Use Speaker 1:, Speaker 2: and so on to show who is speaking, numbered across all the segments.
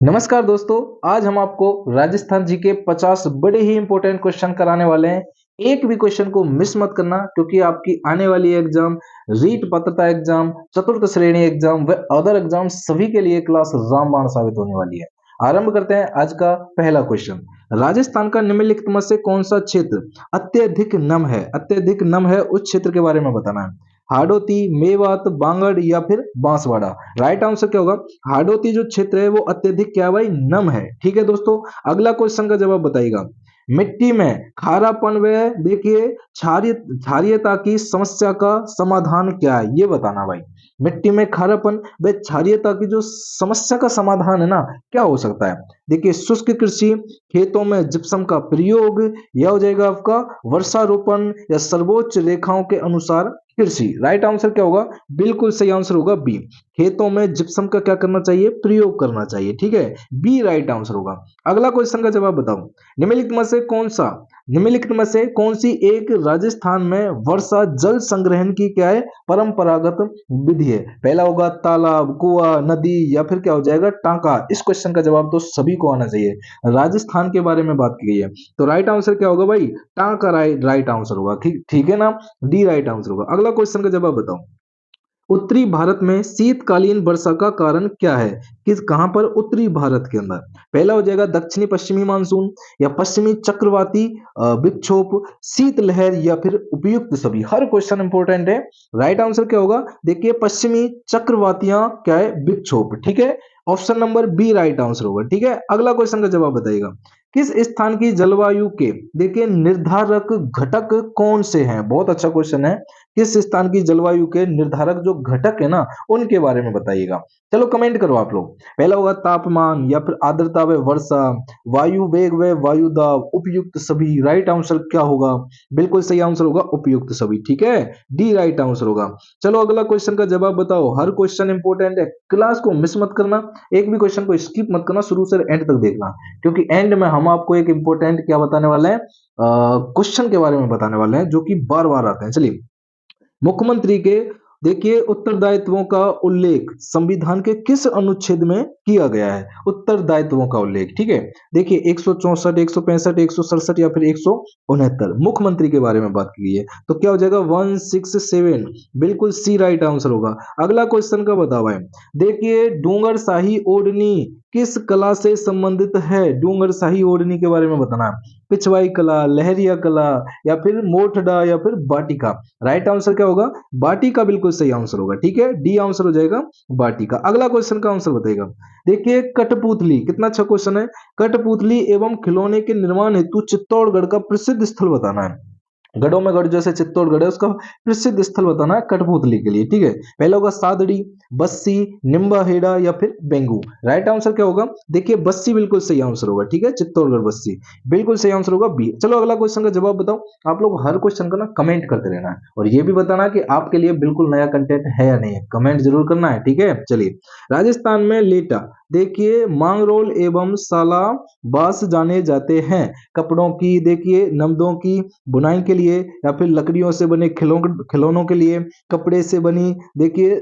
Speaker 1: नमस्कार दोस्तों, आज हम आपको राजस्थान जी के 50 बड़े ही इंपॉर्टेंट क्वेश्चन कराने वाले हैं। एक भी क्वेश्चन को मिस मत करना क्योंकि आपकी आने वाली एग्जाम, रीट पात्रता एग्जाम, चतुर्थ श्रेणी एग्जाम व अदर एग्जाम सभी के लिए क्लास रामबाण साबित होने वाली है। आरंभ करते हैं आज का पहला क्वेश्चन। राजस्थान का निम्नलिखित में से कौन सा क्षेत्र अत्यधिक नम है? अत्यधिक नम है उस क्षेत्र के बारे में बताना है। हाडोती, मेवात, बांगड़ या फिर बांसवाड़ा। राइट आंसर क्या होगा? हाडोती जो क्षेत्र है वो अत्यधिक क्या है भाई? नम है। ठीक है दोस्तों, अगला क्वेश्चन का जवाब बताइएगा। मिट्टी में खारापन व देखिए क्षारीयता की समस्या का समाधान क्या है, ये बताना भाई। मिट्टी में खारापन व क्षारीयता की जो समस्या का समाधान है ना, क्या हो सकता है? देखिए, शुष्क कृषि, खेतों में जिप्सम का प्रयोग, या हो जाएगा आपका वर्षारोपण, या सर्वोच्च रेखाओं के अनुसार कृषि। राइट आंसर क्या होगा? बिल्कुल सही आंसर होगा बी। खेतों में जिप्सम का क्या करना चाहिए? प्रयोग करना चाहिए। ठीक है, बी राइट आंसर होगा। अगला क्वेश्चन का जवाब बताओ। निम्नलिखित में से कौन सी एक राजस्थान में वर्षा जल संग्रहण की क्या है? परंपरागत विधि है। पहला होगा तालाब, कुआं, नदी, या फिर क्या हो जाएगा? टांका। इस क्वेश्चन का जवाब तो सभी को आना चाहिए। राजस्थान के बारे में बात की गई है तो राइट आंसर क्या होगा भाई? टांका राइट आंसर होगा। ठीक ठीक है ना, डी राइट आंसर होगा। अगला क्वेश्चन का जवाब बताओ। उत्तरी भारत में शीतकालीन वर्षा का कारण क्या है? किस कहां पर? उत्तरी भारत के अंदर। पहला हो जाएगा दक्षिणी पश्चिमी मानसून, या पश्चिमी चक्रवाती विक्षोभ, शीतलहर, या फिर उपयुक्त सभी। हर क्वेश्चन इंपॉर्टेंट है। राइट आंसर क्या होगा? देखिए, पश्चिमी चक्रवातियां क्या है? विक्षोभ। ठीक है, option number B right answer होगा। ठीक है, अगला क्वेश्चन का जवाब बताइएगा। किस स्थान की जलवायु के देखिए निर्धारक घटक कौन से हैं? बहुत अच्छा क्वेश्चन है। किस स्थान की जलवायु के निर्धारक जो घटक है ना, उनके बारे में बताइएगा। चलो कमेंट करो आप लोग। पहला होगा तापमान, या फिर आर्द्रता व वर्षा, वायु वेग व वायु दाब, उपयुक्त सभी। राइट आंसर क्या होगा? बिल्कुल सही आंसर होगा उपयुक्त सभी। ठीक है, डी राइट आंसर होगा। चलो अगला क्वेश्चन का जवाब बताओ। हर क्वेश्चन इंपॉर्टेंट है, क्लास को मिस मत करना। एक भी क्वेश्चन को स्किप मत करना, शुरू से एंड तक देखना, क्योंकि एंड में हम आपको एक इंपॉर्टेंट क्या बताने वाले हैं? क्वेश्चन के बारे में बताने वाले हैं जो कि बार बार आते हैं। चलिए, मुख्यमंत्री के देखिए उत्तरदायित्वों का उल्लेख संविधान के किस अनुच्छेद में किया गया है? उत्तरदायित्वों का उल्लेख। ठीक है, देखिए 164, 165, 167 या फिर 169। मुख्यमंत्री के बारे में बात की गई है तो क्या हो जाएगा? 167। बिल्कुल सी राइट आंसर होगा। अगला क्वेश्चन का बताओ है। देखिए, डूंगर शाही ओढ़नी किस कला से संबंधित है? डूंगर शाही ओढ़नी के बारे में बताना है। पिछवाई कला, लहरिया कला, या फिर मोठडा, या फिर बाटिका। राइट आंसर क्या होगा? बाटिका बिल्कुल सही आंसर होगा। ठीक है, डी आंसर हो जाएगा बाटिका। अगला क्वेश्चन का आंसर बताइएगा। देखिए, कठपुतली, कितना अच्छा क्वेश्चन है। कठपुतली एवं खिलौने के निर्माण हेतु चित्तौड़गढ़ का प्रसिद्ध स्थल बताना है। गढ़ों में गढ़ जैसे चित्तौड़गढ़ है, उसका प्रसिद्ध स्थल बताना है कठपुतली के लिए। ठीक है, पहला होगा सादड़ी, बस्सी, निम्बाहेड़ा, या फिर बेंगू। राइट आंसर क्या होगा? देखिए, बस्सी बिल्कुल सही आंसर होगा। ठीक है, चित्तौड़गढ़ बस्सी बिल्कुल सही आंसर होगा बी। चलो अगला क्वेश्चन का जवाब बताओ। आप लोग हर क्वेश्चन का ना कमेंट करते रहना है, और ये भी बताना कि आपके लिए बिल्कुल नया कंटेंट है या नहीं है। कमेंट जरूर करना है। ठीक है, चलिए। राजस्थान में लेटा देखिए मांगरोल एवं साला बास जाने जाते हैं। कपड़ों की देखिए नमदों की बुनाई के लिए, या फिर लकड़ियों से बने खिलौनों के लिए, कपड़े से बनी देखिए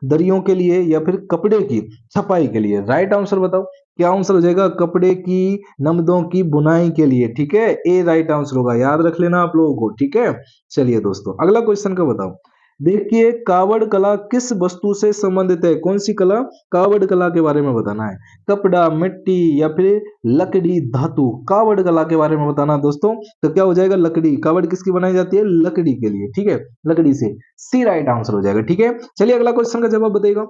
Speaker 1: दरियों के लिए, या फिर कपड़े की छपाई के लिए। राइट आंसर बताओ क्या आंसर हो जाएगा? कपड़े की नमदों की बुनाई के लिए। ठीक है, ए राइट आंसर होगा। याद रख लेना आप लोगों को। ठीक है, चलिए दोस्तों अगला क्वेश्चन का बताओ। देखिए, कावड़ कला किस वस्तु से संबंधित है? कौन सी कला? कावड़ कला के बारे में बताना है। कपड़ा, मिट्टी, या फिर लकड़ी, धातु। कावड़ कला के बारे में बताना दोस्तों। तो क्या हो जाएगा? लकड़ी। कावड़ किसकी बनाई जाती है? लकड़ी के लिए। ठीक है, लकड़ी से। सी राइट आंसर हो जाएगा। ठीक है, चलिए अगला क्वेश्चन का जवाब बताइएगा,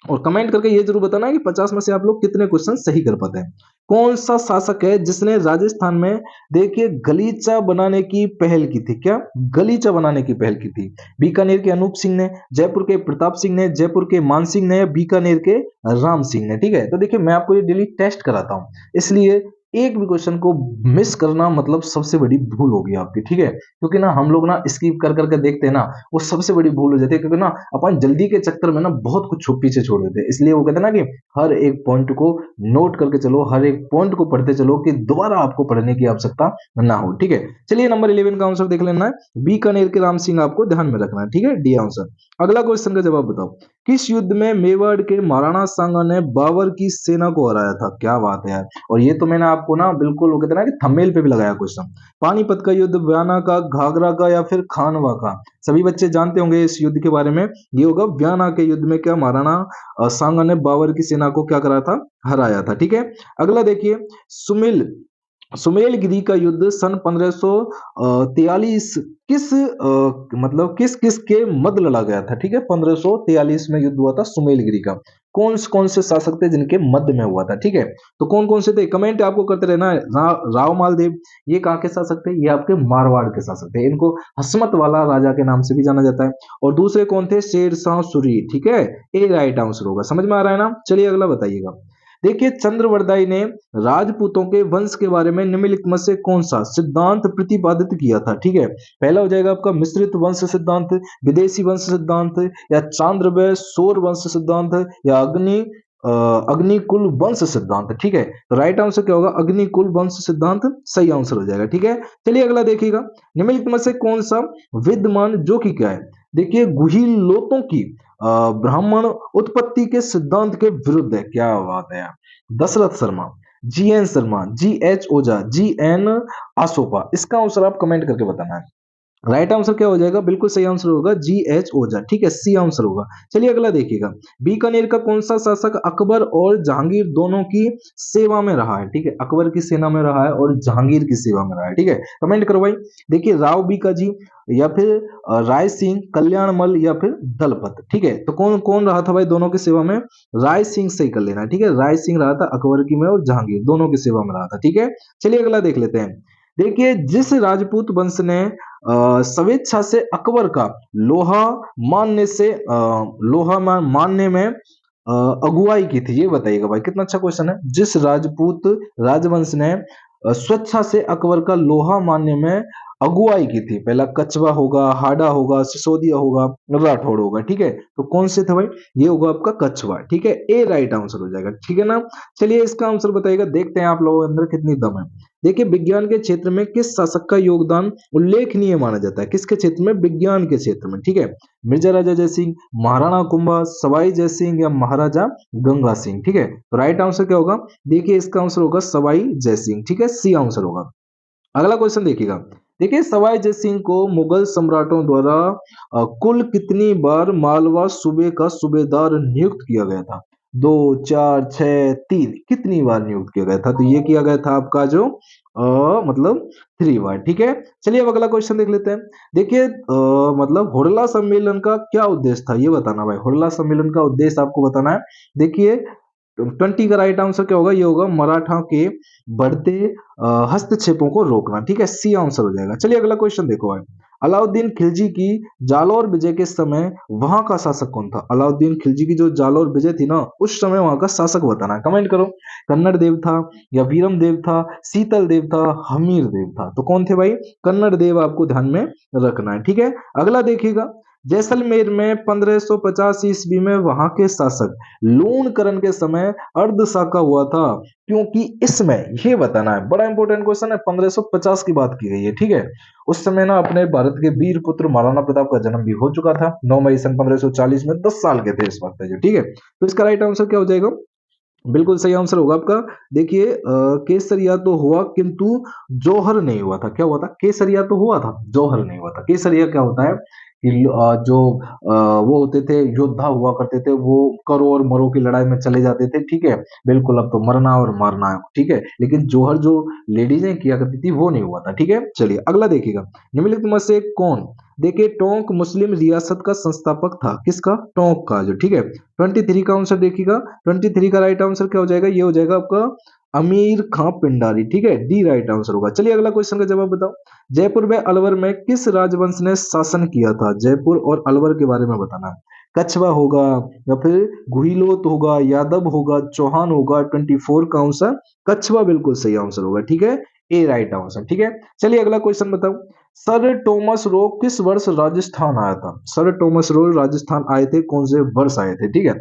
Speaker 1: और कमेंट करके ये जरूर बताना कि 50 में से आप लोग कितने क्वेश्चन सही कर पाते हैं। कौन सा शासक है जिसने राजस्थान में देखिए गलीचा बनाने की पहल की थी? क्या गलीचा बनाने की पहल की थी? बीकानेर के अनूप सिंह ने, जयपुर के प्रताप सिंह ने, जयपुर के मान सिंह ने, या बीकानेर के राम सिंह ने? ठीक है, तो देखिए मैं आपको ये डेली टेस्ट कराता हूँ, इसलिए एक भी क्वेश्चन को मिस करना मतलब सबसे बड़ी भूल होगी आपकी, ठीक है। क्योंकि ना हम लोग ना स्किप कर करके देखते हैं ना, वो सबसे बड़ी भूल हो जाती है, क्योंकि ना अपन जल्दी के चक्कर में ना बहुत कुछ पीछे छोड़ देते हैं। इसलिए वो कहते हैं ना कि हर एक पॉइंट को नोट करके चलो, हर एक पॉइंट को पढ़ते चलो कि दोबारा आपको पढ़ने की आवश्यकता ना हो, ठीक है। चलिए नंबर 11 का आंसर देख लेना है, बीकानेर के राम सिंह आपको ध्यान में रखना है, ठीक है, डी आंसर। अगला क्वेश्चन का जवाब बताओ, किस युद्ध में मेवाड़ के महाराणा सांगा ने बाबर की सेना को हराया था? क्या बात है यार। और ये तो मैंने आपको ना बिल्कुल वो कहते हैं ना कि थंबनेल पे भी लगाया क्वेश्चन। पानीपत का युद्ध, बयाना का, घाघरा का, या फिर खानवा का? सभी बच्चे जानते होंगे इस युद्ध के बारे में। ये होगा बयाना के युद्ध में क्या महाराणा सांगा ने बाबर की सेना को क्या करा था? हराया था, ठीक है। अगला देखिए, सुमिल सुमेलगिरी का युद्ध सन 1543 किस मतलब किस किस के मध्य लड़ा गया था? ठीक है, 1543 में युद्ध हुआ था सुमेलगिरी का। कौन से शासक थे जिनके मध्य में हुआ था? ठीक है, तो कौन से थे? कमेंट आपको करते रहना है। राव मालदेव, ये कहाँ के शासक थे? ये आपके मारवाड़ के शासक थे। इनको हसमत वाला राजा के नाम से भी जाना जाता है। और दूसरे कौन थे? शेर शाह सूरी, ठीक है, ए राइट आंसर होगा। समझ में आ रहा है ना? चलिए अगला बताइएगा। देखिए, चंद्रवरदाई ने राजपूतों के वंश के बारे में निम्नलिखित में से कौन सा सिद्धांत प्रतिपादित किया था? ठीक है, पहला हो जाएगा आपका मिश्रित वंश सिद्धांत, विदेशी वंश सिद्धांत, या चांद्रवय सौर वंश सिद्धांत, या अग्निकुल वंश सिद्धांत। ठीक है, तो राइट आंसर क्या होगा? अग्निकुल वंश सिद्धांत सही आंसर हो जाएगा, ठीक है। चलिए अगला देखिएगा, निम्नलिखित में से कौन सा विद्यमान जो कि क्या है? देखिए, गुहिलोतों की ब्राह्मण उत्पत्ति के सिद्धांत के विरुद्ध है। क्या बात है यार। दशरथ शर्मा, जी एन शर्मा, जी एच ओझा, जी एन आसोपा? इसका आंसर आप कमेंट करके बताना है। राइट आंसर क्या हो जाएगा? बिल्कुल सही आंसर होगा जी एच ओझा, ठीक है, सी आंसर होगा। चलिए अगला देखिएगा, बीकानेर का कौन सा शासक अकबर और जहांगीर दोनों की सेवा में रहा है? ठीक है, अकबर की सेना में रहा है और जहांगीर की सेवा में रहा है, ठीक है, कमेंट करो भाई। देखिए, राव बीका जी, या फिर राय सिंह, कल्याणमल, या फिर दलपत? ठीक है, तो कौन कौन रहा था भाई दोनों की सेवा में? राय सिंह सही कर लेना, ठीक है, राय सिंह रहा था अकबर की में और जहांगीर दोनों की सेवा में रहा था, ठीक है। चलिए अगला देख लेते हैं। देखिए, जिस राजपूत वंश ने स्वेच्छा से अकबर का लोहा मानने में अगुवाई की थी, ये बताइएगा भाई, कितना अच्छा क्वेश्चन है। जिस राजपूत राजवंश ने स्वेच्छा से अकबर का लोहा मानने में अगुवाई की थी, पहला कछवा होगा, हाडा होगा, सिसोदिया होगा, राठौड़ होगा, ठीक है, तो कौन से थे भाई? ये होगा आपका कछवा, ठीक है, ए राइट आंसर हो जाएगा, ठीक है ना। चलिए इसका आंसर बताइएगा, देखते हैं आप लोगों के अंदर कितनी दम है। देखिए, विज्ञान के क्षेत्र में किस शासक का योगदान उल्लेखनीय माना जाता है? किसके क्षेत्र में? विज्ञान के क्षेत्र में, ठीक है। मिर्जा राजा जयसिंह, महाराणा कुंभा, सवाई जयसिंह, या महाराजा गंगा सिंह? ठीक है, तो राइट आंसर क्या होगा? देखिए, इसका आंसर होगा सवाई जयसिंह, ठीक है, सी आंसर होगा। अगला क्वेश्चन देखिएगा। देखिए, सवाई जयसिंह को मुगल सम्राटों द्वारा कुल कितनी बार मालवा सूबे का सूबेदार नियुक्त किया गया था? 2, 4, 6, 3? कितनी बार नियुक्त किया गया था? तो ये किया गया था आपका जो मतलब 3 बार, ठीक है। चलिए अब अगला क्वेश्चन देख लेते हैं। देखिए, मतलब हुड़ला सम्मेलन का क्या उद्देश्य था? ये बताना भाई, हुड़ला सम्मेलन का उद्देश्य आपको बताना है। देखिए, 20 का राइट आंसर क्या होगा? ये होगा मराठा के बढ़ते हस्तक्षेपों को रोकना, ठीक है, सी आंसर हो जाएगा। चलिए अगला क्वेश्चन देखो भाई। अलाउद्दीन खिलजी की जालौर विजय के समय वहां का शासक कौन था? अलाउद्दीन खिलजी की जो जालौर विजय थी ना, उस समय वहां का शासक बताना है, कमेंट करो। कन्नड़ देव था, या वीरम देव था, शीतल देव था, हमीर देव था? तो कौन थे भाई? कन्नड़ देव आपको ध्यान में रखना है, ठीक है। अगला देखिएगा, जैसलमेर में 1550 ईस्वी में वहां के शासक लूणकरण के समय अर्धशाका हुआ था, क्योंकि इसमें ये बताना है, बड़ा इंपॉर्टेंट क्वेश्चन है। 1550 की बात की गई है, ठीक है। उस समय ना अपने भारत के वीर पुत्र महाराणा प्रताप का जन्म भी हो चुका था, 9 मई सन 1540 में, 10 साल के थे इस वक्त जो, ठीक है। तो इसका राइट आंसर क्या हो जाएगा? बिल्कुल सही आंसर होगा आपका। देखिए, केसरिया तो हुआ किंतु जौहर नहीं हुआ था। क्या हुआ था? केसरिया तो हुआ था, जौहर नहीं हुआ था। केसरिया क्या होता है कि जो वो होते थे, योद्धा हुआ करते थे, वो करो और मरो की लड़ाई में चले जाते थे, ठीक है, बिल्कुल, अब तो मरना और मारना है, ठीक है। लेकिन जौहर जो लेडीजें किया करती थी वो नहीं हुआ था, ठीक है। चलिए अगला देखिएगा, निम्नलिखित में से कौन, देखिए, टोंक मुस्लिम रियासत का संस्थापक था? किसका? टोंक का जो, ठीक है। 23 का आंसर देखिएगा, 23 का राइट आंसर क्या हो जाएगा? ये हो जाएगा आपका अमीर खां पिंडारी, ठीक है, डी राइट आंसर होगा। चलिए अगला क्वेश्चन का जवाब बताओ। जयपुर में अलवर में किस राजवंश ने शासन किया था? जयपुर और अलवर के बारे में बताना है। कछवा होगा या फिर गुहिलोत होगा, यादव होगा, चौहान होगा। 24 का आंसर कछवा बिल्कुल सही आंसर होगा। ठीक है, ए राइट आंसर। ठीक है, चलिए अगला क्वेश्चन बताओ। सर टॉमस रो किस वर्ष राजस्थान आया था? सर टॉमस रो राजस्थान आए थे, कौन से वर्ष आए थे? ठीक है,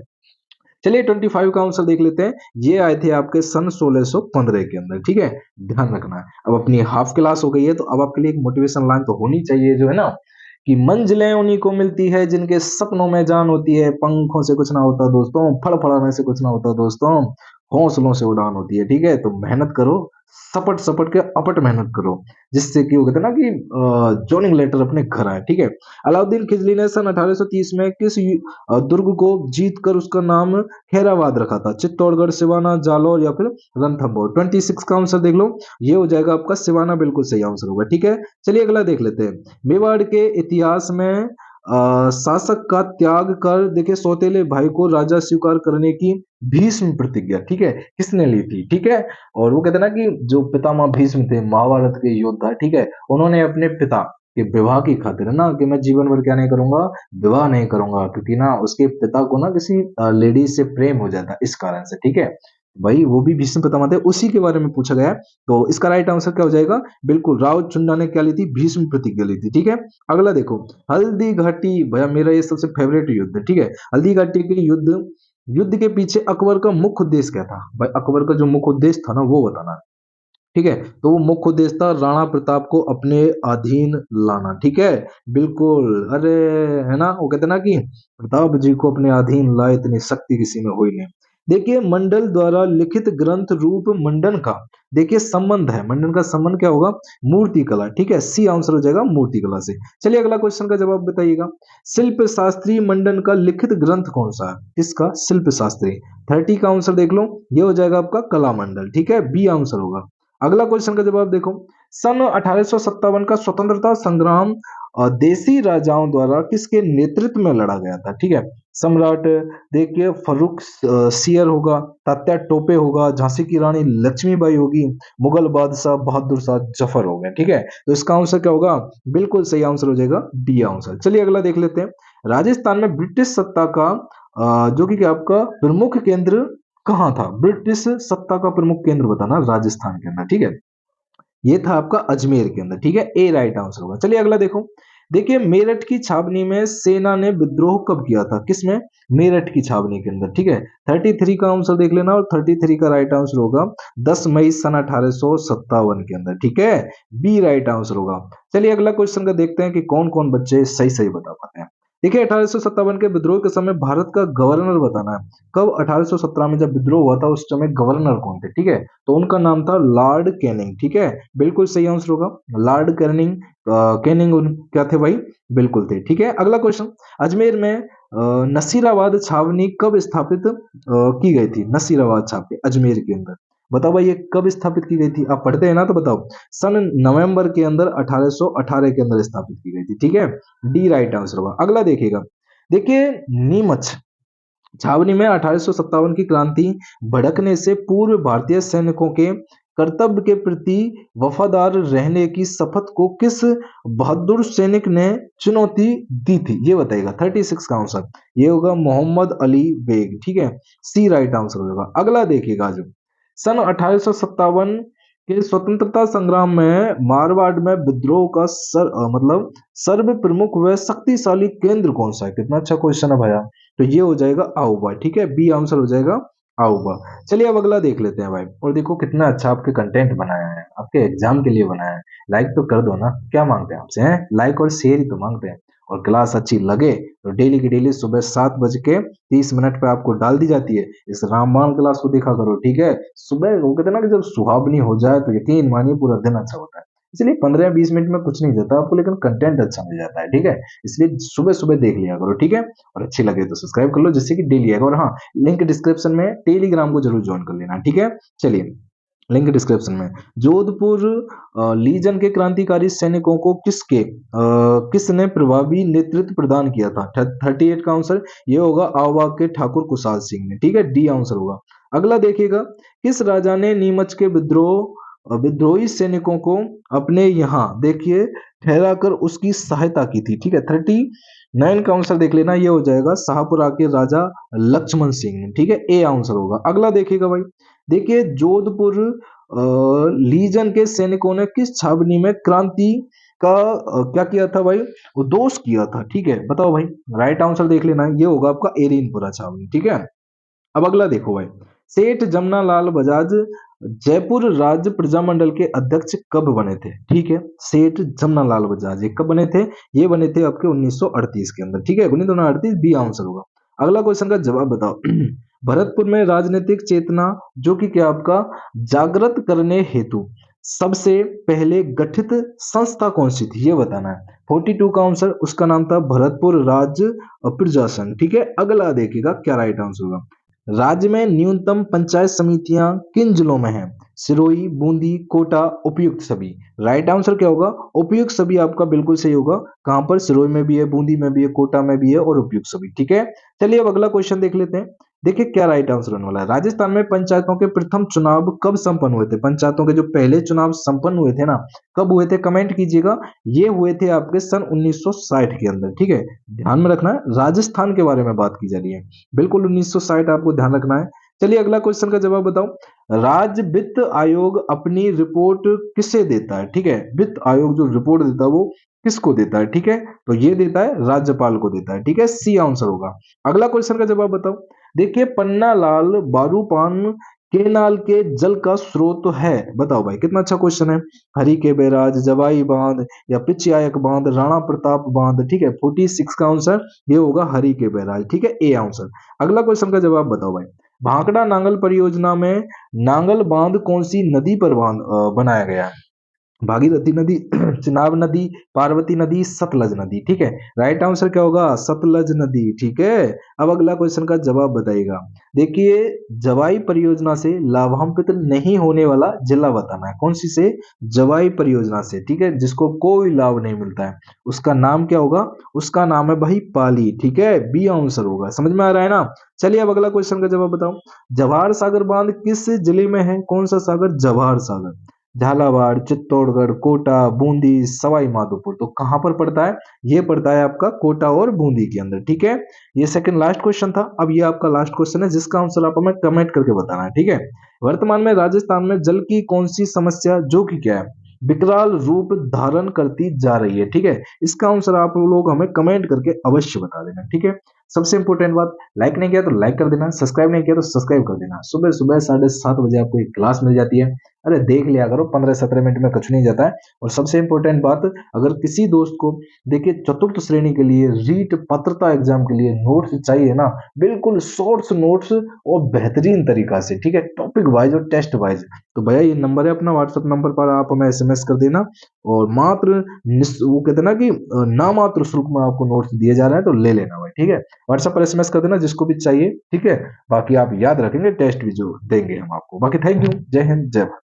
Speaker 1: चलिए 25 का आंसर देख लेते हैं। ये आए थे आपके सन 1615 के अंदर। ठीक है, ध्यान रखना है। अब अपनी हाफ क्लास हो गई है तो अब आपके लिए एक मोटिवेशन लाइन तो होनी चाहिए, जो है ना कि मंजिलें उन्हीं को मिलती है जिनके सपनों में जान होती है, पंखों से कुछ ना होता दोस्तों, फड़फड़ाने से कुछ ना होता दोस्तों, हौसलों से उड़ान होती है। ठीक है, तो मेहनत करो, सपट सपट के अपट मेहनत करो, जिससे कि वो कहते हैं ना कि जॉइनिंग लेटर अपने घर आए। ठीक है, अलाउद्दीन खिलजी ने सन 1830 में किस दुर्ग को जीत कर उसका नाम खैराबाद रखा था? चित्तौड़गढ़, सिवाना, जालौर या फिर रणथंभौर। 26 का आंसर देख लो, ये हो जाएगा आपका सिवाना, बिल्कुल सही आंसर होगा। ठीक है, चलिए अगला देख लेते हैं। मेवाड़ के इतिहास में शासक का त्याग कर देखिए सौतेले भाई को राजा स्वीकार करने की भीष्म प्रतिज्ञा, ठीक है, किसने ली थी? ठीक है, और वो कहते हैं ना कि जो पितामह भीष्म थे, महाभारत के योद्धा, ठीक है, उन्होंने अपने पिता के विवाह की खातिर ना कि मैं जीवन भर क्या नहीं करूंगा, विवाह नहीं करूंगा, क्योंकि ना उसके पिता को ना किसी लेडीज से प्रेम हो जाता, इस कारण से। ठीक है, भाई वो भी भीष्म पितामह थे, उसी के बारे में पूछा गया है। तो इसका राइट आंसर क्या हो जाएगा? बिल्कुल, राव चुन्ना ने क्या ली थी? भीष्म प्रतिज्ञा ली थी। ठीक है, अगला देखो। हल्दी घाटी, भैया मेरा ये सबसे फेवरेट युद्ध है। ठीक है, हल्दी घाटी के युद्ध युद्ध के पीछे अकबर का मुख्य उद्देश्य क्या था? भाई अकबर का जो मुख्य उद्देश्य था ना, वो बताना। ठीक है, तो वो मुख्य उद्देश्य था राणा प्रताप को अपने अधीन लाना। ठीक है, बिल्कुल, अरे है ना, वो कहते ना कि प्रताप जी को अपने अधीन लाए, इतनी शक्ति किसी में हुई नहीं। देखिए मंडल द्वारा लिखित ग्रंथ रूप मंडन का देखिए संबंध है, मंडन का संबंध क्या होगा? मूर्ति कला। ठीक है, सी आंसर हो जाएगा मूर्ति कला से। चलिए अगला क्वेश्चन का जवाब बताइएगा। शिल्प शास्त्री मंडन का लिखित ग्रंथ कौन सा है? किसका? शिल्प शास्त्री। 30 का आंसर देख लो, ये हो जाएगा आपका कला मंडल। ठीक है, बी आंसर होगा। अगला क्वेश्चन का जवाब देखो। सन 1857 का स्वतंत्रता संग्राम देसी राजाओं द्वारा किसके नेतृत्व में लड़ा गया था? ठीक है, सम्राट देखिए फर्रुख सियर होगा, तात्या टोपे होगा, झांसी की रानी लक्ष्मीबाई होगी, मुगल बादशाह बहादुर शाह जफर हो गए। ठीक है, तो इसका आंसर क्या होगा? बिल्कुल सही आंसर हो जाएगा डी आंसर। चलिए अगला देख लेते हैं। राजस्थान में ब्रिटिश सत्ता का जो कि आपका प्रमुख केंद्र कहाँ था? ब्रिटिश सत्ता का प्रमुख केंद्र बताना राजस्थान के अंदर। ठीक है, ये था आपका अजमेर के अंदर। ठीक है, ए राइट आंसर होगा। चलिए अगला देखो। देखिए मेरठ की छावनी में सेना ने विद्रोह कब किया था? किसमें? मेरठ की छावनी के अंदर। ठीक है, 33 का आंसर देख लेना, और 33 का राइट आंसर होगा 10 मई सन 1857 के अंदर। ठीक है, बी राइट आंसर होगा। चलिए अगला क्वेश्चन का देखते हैं कि कौन कौन बच्चे सही सही बता पाते हैं। देखिए 1857 के विद्रोह के समय भारत का गवर्नर बताना है। कब? 1817 में जब विद्रोह हुआ था, उस समय गवर्नर कौन थे? ठीक है, तो उनका नाम था लॉर्ड कैनिंग। ठीक है, बिल्कुल सही आंसर होगा लॉर्ड कैनिंग। कैनिंग क्या थे भाई? बिल्कुल थे। ठीक है, अगला क्वेश्चन। अजमेर में नसीराबाद छावनी कब स्थापित की गई थी? नसीराबाद छावनी अजमेर के अंदर, बताओ भाई ये कब स्थापित की गई थी? आप पढ़ते हैं ना, तो बताओ। सन नवंबर के अंदर 1818 के अंदर स्थापित की गई थी। ठीक है, डी राइट आंसर होगा। अगला देखिएगा। देखिए नीमच छावनी में 1857 की क्रांति भड़कने से पूर्व भारतीय सैनिकों के कर्तव्य के प्रति वफादार रहने की शपथ को किस बहादुर सैनिक ने चुनौती दी थी? ये बताइएगा। 36 का आंसर ये होगा मोहम्मद अली बेग। ठीक है, सी राइट आंसर होगा। अगला देखिएगा। जो सन 1857 के स्वतंत्रता संग्राम में मारवाड़ में विद्रोह का मतलब सर्व प्रमुख व शक्तिशाली केंद्र कौन सा है? कितना अच्छा क्वेश्चन है भैया। तो ये हो जाएगा आउबा। ठीक है, बी आंसर हो जाएगा आउबा। चलिए अब अगला देख लेते हैं भाई। और देखो कितना अच्छा आपके कंटेंट बनाया है, आपके एग्जाम के लिए बनाया है। लाइक तो कर दो ना, क्या मांगते हैं आपसे? हैं लाइक और शेयर ही तो मांगते हैं। और क्लास अच्छी लगे तो डेली की डेली सुबह 7:30 पे आपको डाल दी जाती है। इस रामबाण क्लास को देखा करो। ठीक है, सुबह वो कहते हैं ना कि जब सुहावनी हो जाए तो यकीन मानिए पूरा दिन अच्छा होता है। इसलिए 15-20 मिनट में कुछ नहीं जाता आपको, लेकिन कंटेंट अच्छा मिल जाता है। ठीक है, इसलिए सुबह सुबह देख लिया करो। ठीक है, और अच्छी लगे तो सब्सक्राइब कर लो, जिससे कि डेली आएगा। और हाँ, लिंक डिस्क्रिप्शन में टेलीग्राम को जरूर ज्वाइन कर लेना। ठीक है, चलिए लिंक डिस्क्रिप्शन में। जोधपुर लीजन के क्रांतिकारी सैनिकों को किसने प्रभावी नेतृत्व प्रदान किया था? 38 का आंसर ये होगा आवा के ठाकुर कुशाल सिंह ने। ठीक है, डी आंसर होगा। अगला देखिएगा। किस राजा ने नीमच के विद्रोह विद्रोही सैनिकों को अपने यहाँ देखिए ठहरा कर उसकी सहायता की थी। ठीक है, 39 का आंसर देख लेना, ये हो जाएगा शाहपुरा के राजा लक्ष्मण सिंह ने। ठीक है, ए आंसर होगा। अगला देखिएगा भाई, देखिए जोधपुर लीजन के सैनिकों ने किस छावनी में क्रांति का क्या किया था भाई, उद्घोष किया था। ठीक है, बताओ भाई, राइट आंसर देख लेना, ये होगा आपका एरीनपुरा छावनी। ठीक है, अब अगला देखो भाई, सेठ जमनालाल बजाज जयपुर राज्य प्रजामंडल के अध्यक्ष कब बने थे। ठीक है, सेठ जमनालाल बजाज ये कब बने थे, ये बने थे आपके 1938 के अंदर। ठीक है, 1938 बी आंसर होगा। अगला क्वेश्चन का जवाब बताओ भरतपुर में राजनीतिक चेतना जो कि क्या आपका जागृत करने हेतु सबसे पहले गठित संस्था कौन सी थी, ये बताना है। 42 का आंसर, उसका नाम था भरतपुर राज्य प्रजा संघ। ठीक है, अगला देखिएगा क्या राइट आंसर होगा। राज्य में न्यूनतम पंचायत समितियां किन जिलों में हैं, सिरोही, बूंदी, कोटा, उपयुक्त सभी। राइट आंसर क्या होगा, उपयुक्त सभी आपका बिल्कुल सही होगा। कहां पर, सिरोही में भी है, बूंदी में भी है, कोटा में भी है और उपयुक्त सभी। ठीक है, चलिए अब अगला क्वेश्चन देख लेते हैं। देखिए क्या राइट आंसर होने वाला है। राजस्थान में पंचायतों के प्रथम चुनाव कब संपन्न हुए थे, पंचायतों के जो पहले चुनाव संपन्न हुए थे ना, कब हुए थे, कमेंट कीजिएगा। ये हुए थे आपके सन 1960 के अंदर। ठीक है, ध्यान में रखना है, राजस्थान के बारे में बात की जा रही है, बिल्कुल 1960 आपको ध्यान रखना है। चलिए अगला क्वेश्चन का जवाब बताओ। राज्य वित्त आयोग अपनी रिपोर्ट किसे देता है। ठीक है, वित्त आयोग जो रिपोर्ट देता है वो किसको देता है। ठीक है, तो ये देता है राज्यपाल को देता है। ठीक है, सी आंसर होगा। अगला क्वेश्चन का जवाब बताओ। देखिए पन्ना लाल बारूपान केनाल के जल का स्रोत है, बताओ भाई, कितना अच्छा क्वेश्चन है। हरी के बैराज, जवाई बांध या पिछयायक बांध, राणा प्रताप बांध। ठीक है, 46 का आंसर ये होगा हरी के बैराज। ठीक है, ए आंसर। अगला क्वेश्चन का जवाब बताओ भाई। भाखड़ा नांगल परियोजना में नांगल बांध कौन सी नदी पर बनाया गया है। भागीरथी नदी चिनाब नदी, पार्वती नदी, सतलज नदी। ठीक है, राइट आंसर क्या होगा, सतलज नदी। ठीक है, अब अगला क्वेश्चन का जवाब बताइएगा। देखिए जवाई परियोजना से लाभान्वित नहीं होने वाला जिला बताना है, कौन सी से, जवाई परियोजना से। ठीक है, जिसको कोई लाभ नहीं मिलता है, उसका नाम क्या होगा, उसका नाम है भाई पाली। ठीक है, बी आंसर होगा। समझ में आ रहा है ना। चलिए अब अगला क्वेश्चन का जवाब बताओ। जवाहर सागर बांध किस जिले में है, कौन सा सागर, जवाहर सागर। झालावाड़, चित्तौड़गढ़, कोटा, बूंदी, सवाई माधोपुर, तो कहां पर पड़ता है, ये पड़ता है आपका कोटा और बूंदी के अंदर। ठीक है, ये सेकंड लास्ट क्वेश्चन था। अब ये आपका लास्ट क्वेश्चन है जिसका आंसर आप हमें कमेंट करके बताना है। ठीक है, वर्तमान में राजस्थान में जल की कौन सी समस्या जो कि क्या है, विकराल रूप धारण करती जा रही है। ठीक है, इसका आंसर आप लोग हमें कमेंट करके अवश्य बता देना। ठीक है, सबसे इंपॉर्टेंट बात, लाइक नहीं किया तो लाइक कर देना, सब्सक्राइब नहीं किया तो सब्सक्राइब कर देना। सुबह सुबह 7:30 बजे आपको एक क्लास मिल जाती है, अरे देख लिया करो, 15-17 मिनट में कुछ नहीं जाता है। और सबसे इंपॉर्टेंट बात, अगर किसी दोस्त को देखिए चतुर्थ श्रेणी के लिए रीट पात्रता एग्जाम के लिए नोट्स चाहिए ना, बिल्कुल शॉर्ट्स नोट्स और बेहतरीन तरीका से, ठीक है, टॉपिक वाइज और टेस्ट वाइज, तो भैया ये नंबर है अपना, व्हाट्सएप नंबर पर आप हमें एसएमएस कर देना। और मात्र वो कहते हैं ना कि ना मात्र शुल्क में आपको नोट्स दिए जा रहे हैं, तो ले लेना भाई। ठीक है, व्हाट्सएप पर एसएमएस कर देना जिसको भी चाहिए। ठीक है, बाकी आप याद रखेंगे, टेस्ट भी जो देंगे हम आपको। बाकी थैंक यू, जय हिंद, जय भारत।